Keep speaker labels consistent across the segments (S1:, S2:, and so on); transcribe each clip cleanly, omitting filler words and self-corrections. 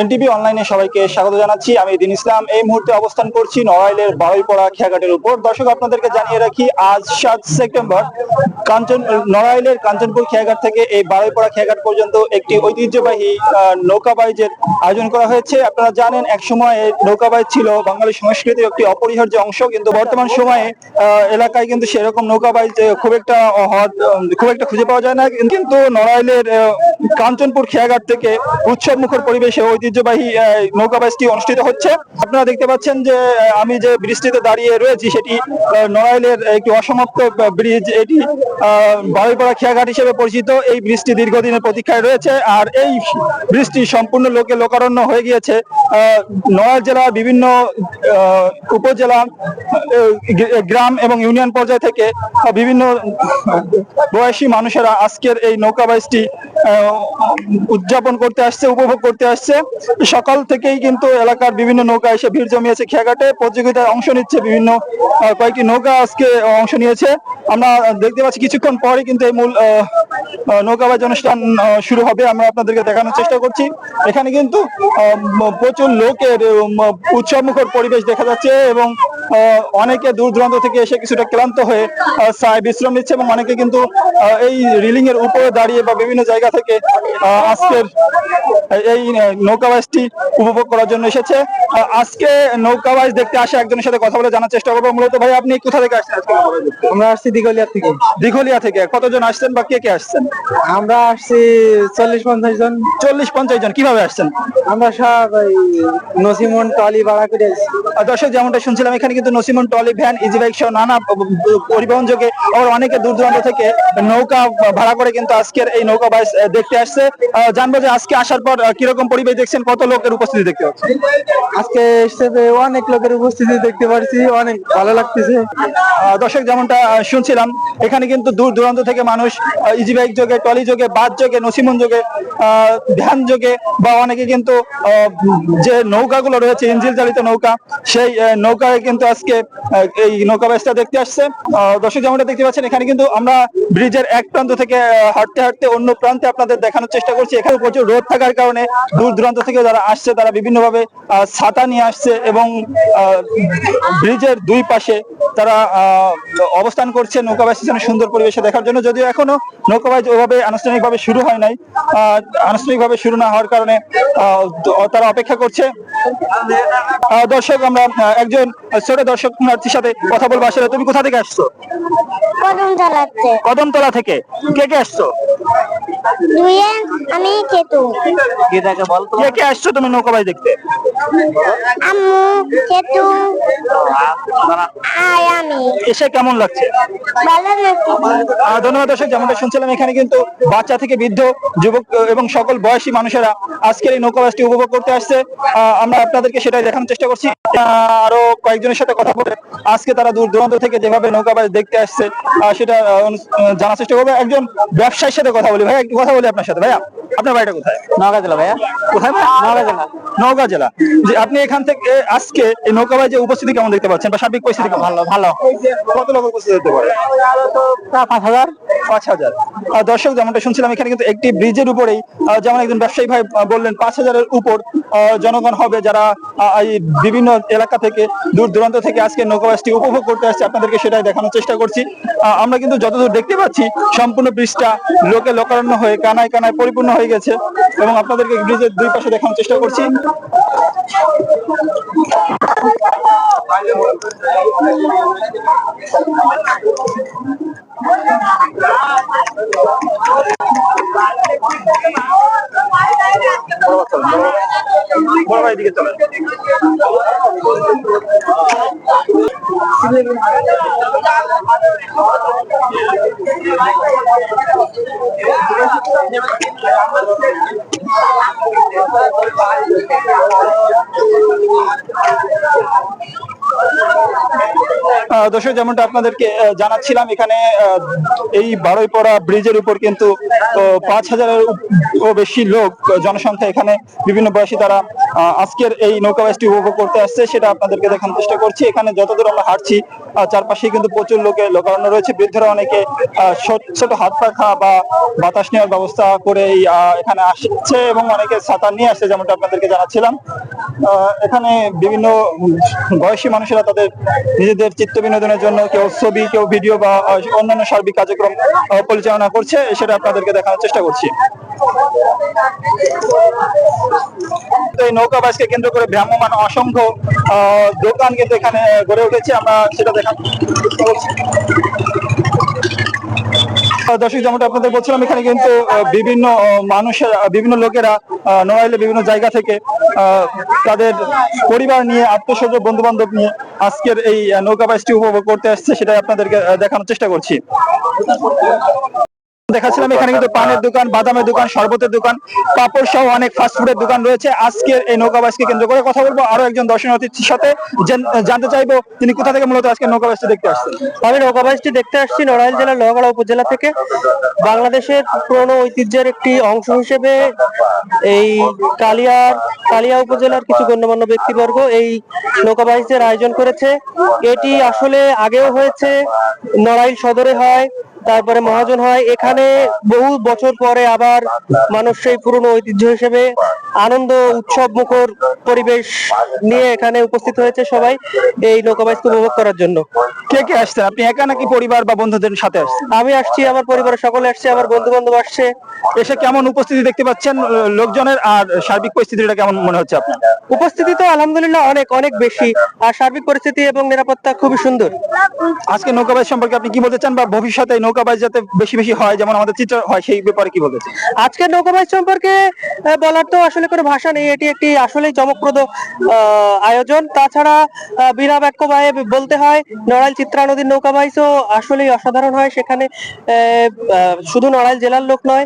S1: NTV অনলাইনে সবাইকে স্বাগত জানাচ্ছি। আমি দিন ইসলাম। এই মুহূর্তে অবস্থান করছি নড়াইলের বারুইপাড়া খেয়াঘাটের উপর। দর্শক, আপনাদেরকে জানিয়ে রাখি, আজ 7 সেপ্টেম্বর নড়াইলের কাঞ্চনপুর খেয়াঘাট থেকে এই বারুইপাড়া খেয়াঘাট পর্যন্ত একটি ঐতিহ্যবাহী নৌকাবাইজের আয়োজন করা হয়েছে। আপনারা জানেন, এক সময় নৌকাবাইজ ছিল বাঙালি সংস্কৃতির একটি অপরিহার্য অংশ, কিন্তু বর্তমান সময়ে এলাকায় কিন্তু সেরকম নৌকাবাইজ খুব একটা খুঁজে পাওয়া যায় না। কিন্তু নড়াইলের কাঞ্চনপুর খেয়াঘাট থেকে উৎসব মুখর পরিবেশে ঐতিহ্যবাহী নৌকাবাইজটি অনুষ্ঠিত হচ্ছে। আপনারা দেখতে পাচ্ছেন যে আমি যে ব্রিজটিতে দাঁড়িয়ে রয়েছি সেটি নড়াইলের একটি অসমাপ্ত ব্রিজ। এটি বারুইপাড়া খেয়াঘাট হিসেবে পরিচিত। এই ব্রিজটি দীর্ঘদিনের প্রতীক্ষায় রয়েছে, আর এই ব্রিজটি সম্পূর্ণ লোকারণ্য হয়ে গিয়েছে। নড়াইল জেলার বিভিন্ন উপজেলা, গ্রাম এবং ইউনিয়ন পর্যায় থেকে বিভিন্ন বয়সী মানুষেরা আজকের এই নৌকাবাইজটি উদযাপন করতে আসছে, উপভোগ করতে আসছে। সকাল থেকেই কিন্তু এলাকার বিভিন্ন নৌকা এসে ভিড় জমিয়েছে খেয়াঘাটে। প্রতিযোগিতায় অংশ নিচ্ছে বিভিন্ন কয়েকটি নৌকা আজকে অংশ নিয়েছে। আমরা দেখতে পাচ্ছি কিছুক্ষণ পরে কিন্তু এই মূল নৌকাবাইজ অনুষ্ঠান শুরু হবে। আমরা আপনাদেরকে দেখানোর চেষ্টা করছি। এখানে কিন্তু প্রচুর লোকের উৎসব মুখর পরিবেশ দেখা যাচ্ছে, এবং অনেকে দূর দূরান্ত থেকে এসে কিছুটা ক্লান্ত হয়ে বিশ্রাম নিচ্ছে, এবং অনেকে কিন্তু এই রিলিং এর উপরে দাঁড়িয়ে বা বিভিন্ন জায়গা থেকে আজকের এই নৌকাবাইজটি উপভোগ করার জন্য এসেছে। আজকে নৌকাবাইজ দেখতে আসে একজনের সাথে কথা বলে জানার চেষ্টা করবো। মূলত ভাই, আপনি কোথা থেকে আসছেন আজকে?
S2: আমরা আসছি দিঘলিয়া থেকে।
S1: দিঘলিয়া থেকে কতজন আসছেন বা কে কে আসছেন?
S2: আমরা আসছি 40-50 জন।
S1: 40-50 জন। কিভাবে আসছেন?
S2: আমরা সব নসিমন টলি ভাড়া করে আসছি।
S1: দর্শক, যেমনটা শুনছিলাম, এখানে কিন্তু নসিমন টলি ভ্যান, ইজি বাইক সহ নানা পরিবহন যোগে আবার অনেকে দূর দূরান্ত থেকে নৌকা ভাড়া করে কিন্তু আজকের এই নৌকাবাইজ দেখতে আসছে। জানবো যে আজকে আসার পর কিরকম পরিবেশ দেখছেন, কত লোকের উপস্থিতি দেখতে পাচ্ছেন?
S2: আজকে হিসেবে অনেক লোকের উপস্থিতি দেখতে পাচ্ছি, অনেক ভালো লাগতেছে।
S1: দর্শক, যেমনটা শুনছিলাম, এখানে কিন্তু দূর দূরান্ত থেকে মানুষ ইজি বাইক যোগে, টলি যোগে, বাস যোগে, নসিমন যোগে, ভ্যান যোগে, বা অনেকে কিন্তু যে নৌকাগুলো রয়েছে ইঞ্জিন চালিত নৌকা, সেই নৌকায় কিন্তু আজকে এই নৌকাবাইজটা দেখতে আসছে। দর্শক, যেমনটা দেখতে পাচ্ছেন, এখানে কিন্তু আমরা ব্রিজের এক প্রান্ত থেকে হাঁটতে হাঁটতে অন্য প্রান্তে আপনাদের দেখানোর চেষ্টা করছি। এখানে প্রচুর রোদ থাকার কারণে দূর দূরান্ত থেকে যারা আসছে তারা বিভিন্নভাবে ছাতা নিয়ে আসছে, এবং ব্রিজের দুই পাশে তারা অবস্থান করছে নৌকাবাইজ সুন্দর পরিবেশে দেখার জন্য। যদিও এখনো নৌকাবাইজ ওইভাবে আনুষ্ঠানিকভাবে শুরু হয় নাই। আনুষ্ঠানিকভাবে শুরু না হওয়ার কারণে তারা অপেক্ষা করছে। দর্শক, আমরা একজন ছোট দর্শনার্থীর সাথে কথা বলবো। আসলে তুমি কোথা থেকে আসছো? কদমতলা থেকে। কে কে আসছো?
S3: আমি কেতু।
S1: কে কে আসছো তুমি নৌকাবাইজ দেখতে?
S3: আম্মু, কেতু, আমি।
S1: এসে কেমন লাগছে?
S3: ভালো লাগছে।
S1: ধন্যবাদ। দর্শক, যেমনটা শুনছিলাম, এখানে কিন্তু বাচ্চা থেকে বৃদ্ধ, যুবক এবং সকল বয়সী মানুষেরা আজকের এই নৌকাবাইজটি উপভোগ করতে আসছে। আমরা আপনাদেরকে সেটাই দেখানোর চেষ্টা করছি। আরো কয়েকজনের সাথে কথা বলে আজকে তারা দূর দূরান্ত থেকে যেভাবে নৌকাবাইজ দেখতে আসছে সেটা জানার চেষ্টা করবো। একজন ব্যবসায়ীর সাথে কথা বলি। ভাই, একটু কথা বলি আপনার সাথে। ভাইয়া, আপনার বাড়িটা কোথায়?
S2: নওগাঁ জেলা। ভাইয়া
S1: কোথায়?
S2: নওগাঁ জেলা।
S1: নওগাঁ জেলা। যে আপনি এখান থেকে আজকে এই নৌকাবাইজের উপস্থিতি কেমন দেখতে পাচ্ছেন, বা সার্বিক পরিস্থিতি কেমন?
S2: ভালো ভালো।
S1: কত লোক উপস্থিত হতে পারে?
S2: 5000।
S1: দর্শক, যেমনটা শুনছিলাম, এখানে কিন্তু একটি ব্রিজের উপরেই, যেমন একজন ব্যবসায়ী ভাই বললেন, 5000-এর উপর জনগণ হবে যারা এই বিভিন্ন এলাকা থেকে দূর দূরান্ত থেকে আজকে নৌকাবাইজটি উপভোগ করতে আসছে। আপনাদেরকে সেটাই দেখানোর চেষ্টা করছি। আমরা কিন্তু যতদূর দেখতে পাচ্ছি সম্পূর্ণ ব্রিজটা লোকারণ্য হয়ে কানায় কানায় পরিপূর্ণ হয়ে গেছে, এবং আপনাদেরকে ব্রিজের দুই পাশে দেখানোর চেষ্টা করছি। বড় ভাই দিকে চলেন। দর্শক, যেমনটা আপনাদেরকে জানাচ্ছিলাম, এখানে এই বারুইপাড়া ব্রিজের উপর কিন্তু 5,000-এর ও বেশি লোক জনসংখ্যা এখানে বিভিন্ন বয়সী তারা আজকের এই নৌকা বাইচটি উপভোগ করতে আসছে, সেটা আপনাদেরকে দেখানোর চেষ্টা করছি। এখানে যতদূর আমরা হাঁটছি চারপাশে কিন্তু প্রচুর লোকারণ্য রয়েছে। বৃদ্ধরা অনেকে ছোট হাত পাখা বা বাতাস নেওয়ার ব্যবস্থা করে এখানে আসছে এবং অনেকে ছাতা নিয়ে আসছে, যেমনটা আপনাদেরকে জানাচ্ছিলাম। এখানে বিভিন্ন বয়সী মানুষেরা তাদের নিজেদের চিত্ত বিনোদনের জন্য কেউ ছবি, কেউ ভিডিও বা অন্যান্য সার্বিক কার্যক্রম পরিচালনা করছে, সেটা আপনাদেরকে দেখানোর চেষ্টা করছি। এই নৌকা বাইচকে কেন্দ্র করে ভ্রাম্যমান অসংখ্য দোকান কিন্তু এখানে গড়ে উঠেছে, আমরা সেটা দেখানোর চেষ্টা করছি। দর্শক, যেমনটা আপনাদের বলছিলাম, এখানে কিন্তু বিভিন্ন মানুষেরা, বিভিন্ন লোকেরা নড়াইলের বিভিন্ন জায়গা থেকে তাদের পরিবার নিয়ে, আত্মীয়স্বজন, বন্ধু বান্ধব নিয়ে আজকের এই নৌকা বাইচটি উপভোগ করতে আসছে, সেটাই আপনাদেরকে দেখানোর চেষ্টা করছি। দেখাচ্ছিলাম এখানে কিন্তু পানের দোকান, বাদামের দোকান, শরবতের দোকান, পাপড় সহ অনেক ফাস্টফুডের দোকান রয়েছে। আজকের এই নৌকা বাইচকে কেন্দ্র করে কথা বলবো আরো একজন দর্শনার্থীর সাথে, জানতে চাইবো তিনি কোথা থেকে মূলত আজকে নৌকা বাইচটি দেখতে আসছেন।
S2: আমি নৌকা বাইচটি দেখতে আসছি নড়াইল জেলার লোহাগড়া উপজেলা থেকে। বাংলাদেশের পুরনো ঐতিহ্যের একটি অংশ হিসেবে এই কালিয়া উপজেলার কিছু গণ্যমান্য ব্যক্তিবর্গ এই নৌকা বাইচের আয়োজন করেছে। এটি আসলে আগেও হয়েছে, নড়াইল সদরে হয়, তারপরে মহাজন হয়। এখানে বহু বছর পরে আবার মানুষ সেই পুরনো ঐতিহ্য হিসেবে আনন্দ উৎসব মুখর পরিবেশ নিয়ে এখানে উপস্থিত হয়েছে সবাই এই নৌকা বাইচকে উপভোগ করার জন্য।
S1: কে কে আসছেন? আপনি একা নাকি পরিবার বা বন্ধুদের সাথে আসছেন?
S2: আমি আসছি, আমার পরিবারের সকলে আসছে, আমার বন্ধু বান্ধব আসছে।
S1: এসে কেমন উপস্থিতি দেখতে পাচ্ছেন লোকজনের, আর সার্বিক পরিস্থিতিটা কেমন মনে হচ্ছে আপনার?
S2: উপস্থিতি তো আলহামদুলিল্লাহ অনেক অনেক বেশি, আর সার্বিক পরিস্থিতি এবং নিরাপত্তা খুবই সুন্দর।
S1: আজকে নৌকা বাইচ সম্পর্কে আপনি কি বলতে চান, বা ভবিষ্যতে এই নৌকা বাইচ যাতে বেশি বেশি হয়, যেমন আমাদের চিত্র হয়, সেই ব্যাপারে কি বলতে চান?
S2: আজকের নৌকা বাইচ সম্পর্কে বলার তো আসলে কোনো ভাষা নেই। এটি একটি আসলেই চমকপ্রদ আয়োজন। তাছাড়া বিনা বাক্য ব্যয়ে বলতে হয়, নড়াইল চিত্রা নদীর নৌকা বাইচও আসলেই অসাধারণ হয়। সেখানে শুধু নড়াইল জেলার লোক নয়,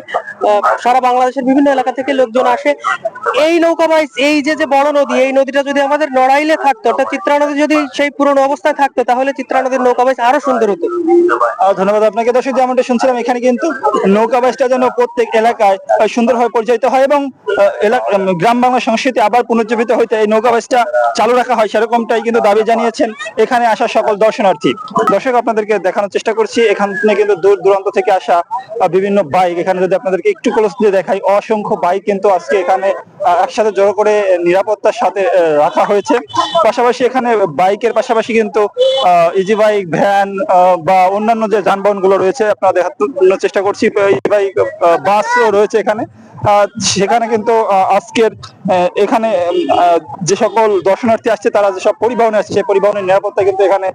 S2: সারা বাংলাদেশের বিভিন্ন এলাকা থেকে লোকজন আসে। এই নৌকা বাইচ, এই যে বড় নদী, এই নদীটা যদি আমাদের নড়াইলে থাকতো, অর্থাৎ চিত্রা নদী যদি সেই পুরনো অবস্থায় থাকতো, তাহলে চিত্রা নদীর নৌকা বাইচ আরো সুন্দর হতো।
S1: ধন্যবাদ আপনাকে। দর্শক, যেমনটা শুনছিলাম, এখানে কিন্তু নৌকা বাইচটা যেন প্রত্যেক এলাকায় সুন্দরভাবে পরিচালিত হয় এবং গ্রাম বাংলা সংস্কৃতি আবার পুনর্জীবিত হইতে এই নৌকা বাইচটা চালু রাখা হয়, সেরকমটাই কিন্তু দাবি জানিয়েছেন এখানে আসা সকল দর্শনার্থী। দর্শক, আপনাদেরকে দেখানোর চেষ্টা করছি, এখানে কিন্তু দূর দূরান্ত থেকে আসা বিভিন্ন বাইক, এখানে যদি আপনাদেরকে একটু ক্লোজ দিয়ে দেখাই, অসংখ্য বাইক কিন্তু আজকে এখানে একসাথে জড়ো করে নিরাপত্তার সাথে রাখা হয়েছে। পাশাপাশি এখানে বাইকের পাশাপাশি কিন্তু ইজি বাইক, ভ্যান বা অন্যান্য যে যানবাহন গুলো রয়েছে, আপনারা দেখানোর চেষ্টা করছি, ইজি বাইক, বাসও রয়েছে এখানে। সেখানে কিন্তু আজকের এখানে যে সকল দর্শনার্থী আসছে, তারা যেসব পরিবহনে আসছে, সেই পরিবহনের নিরাপত্তা কিন্তু এখানে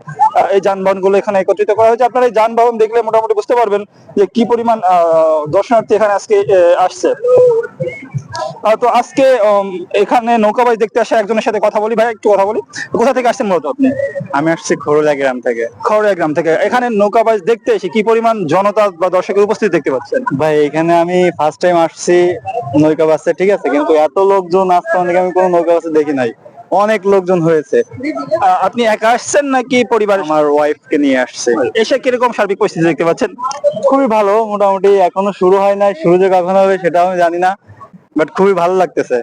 S1: এই যানবাহন গুলো এখানে একত্রিত করা হয়েছে। আপনারা এই যানবাহন দেখলে মোটামুটি বুঝতে পারবেন যে কি পরিমাণ দর্শনার্থী এখানে আজকে আসছে। তো আজকে এখানে নৌকা বাইচ দেখতে আসা একজনের সাথে কথা বলি। ভাই, একটু কথা বলি, কোথা থেকে আসছেন মূলত আপনি?
S4: আমি আসছি খরুলিয়া গ্রাম থেকে।
S1: খড়িয়া গ্রাম থেকে। এখানে নৌকা বাইচ দেখতে এসে কি পরিমাণ জনতা বা দর্শকের উপস্থিতি দেখতে পাচ্ছেন?
S4: ভাই, এখানে আমি ফার্স্ট টাইম আসছি নৌকা বাসে, ঠিক আছে, কিন্তু এত লোকজন আসতে অনেক আমি কোনো নৌকা বাসে দেখি নাই, অনেক লোকজন হয়েছে।
S1: আপনি একা আসছেন নাকি পরিবার?
S4: আমার ওয়াইফকে নিয়ে আসছে।
S1: এসে কিরকম সার্বিক পরিস্থিতি দেখতে পাচ্ছেন?
S4: খুবই ভালো, মোটামুটি এখনো শুরু হয় নাই, শুরু যে কখন হবে সেটাও আমি জানি না, বাট খুবই ভালো লাগতেছে।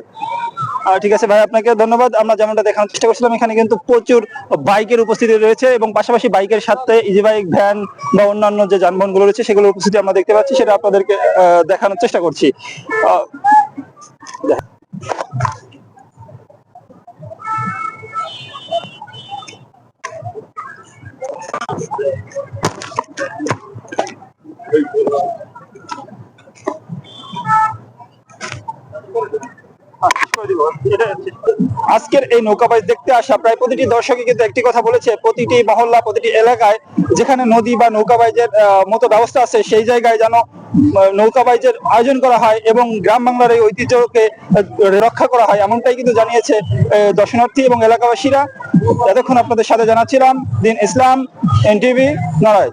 S1: ঠিক আছে ভাই, আপনাকে ধন্যবাদ। আমরা যেমনটা দেখানোর চেষ্টা করছিলাম, এখানে কিন্তু প্রচুর বাইকের উপস্থিতি রয়েছে এবং পাশাপাশি বাইকের সাথে ইজি বাইক, ভ্যান বা অন্যান্য যে যানবাহন গুলো রয়েছে, সেগুলোর উপস্থিতি আমরা দেখতে পাচ্ছি, সেটা আপনাদেরকে দেখানোর চেষ্টা করছি। আজকের এই নৌকা বাইচ দেখতে আসা প্রায় প্রতিটি দর্শকই কিন্তু একটি কথা বলেছে, প্রতিটি মহল্লা, প্রতিটি এলাকায় যেখানে নদী বা নৌকা বাইচের মতো ব্যবস্থা আছে, সেই জায়গায় যেন নৌকা বাইচের আয়োজন করা হয় এবং গ্রাম বাংলার এই ঐতিহ্যকে রক্ষা করা হয়, এমনটাই কিন্তু জানিয়েছে দর্শনার্থী এবং এলাকাবাসীরা। এতক্ষণ আপনাদের সাথে জানাচ্ছিলাম দিন ইসলাম, এনটিভি, নড়াইল।